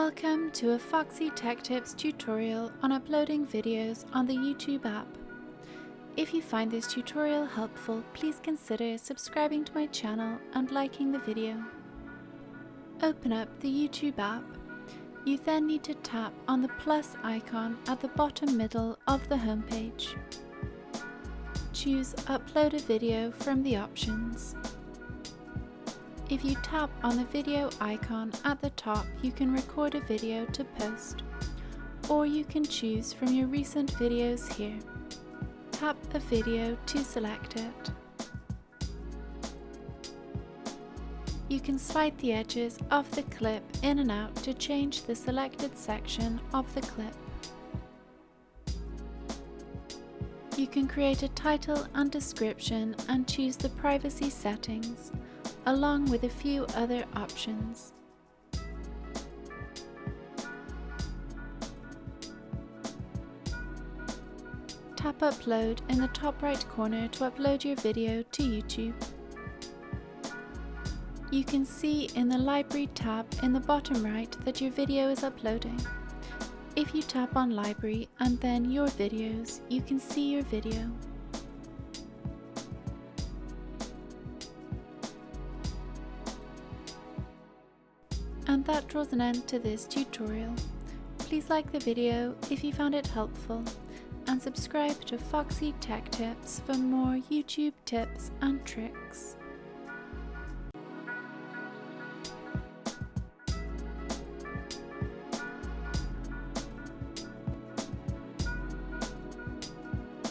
Welcome to a Foxy Tech Tips tutorial on uploading videos on the YouTube app. If you find this tutorial helpful, please consider subscribing to my channel and liking the video. Open up the YouTube app. You then need to tap on the plus icon at the bottom middle of the homepage. Choose Upload a Video from the options. If you tap on the video icon at the top, you can record a video to post, or you can choose from your recent videos here. Tap a video to select it. You can slide the edges of the clip in and out to change the selected section of the clip. You can create a title and description and choose the privacy settings, along with a few other options. Tap Upload in the top right corner to upload your video to YouTube. You can see in the Library tab in the bottom right that your video is uploading. If you tap on Library and then Your Videos, you can see your video. And that draws an end to this tutorial. Please like the video if you found it helpful, and subscribe to Foxy Tech Tips for more YouTube tips and tricks.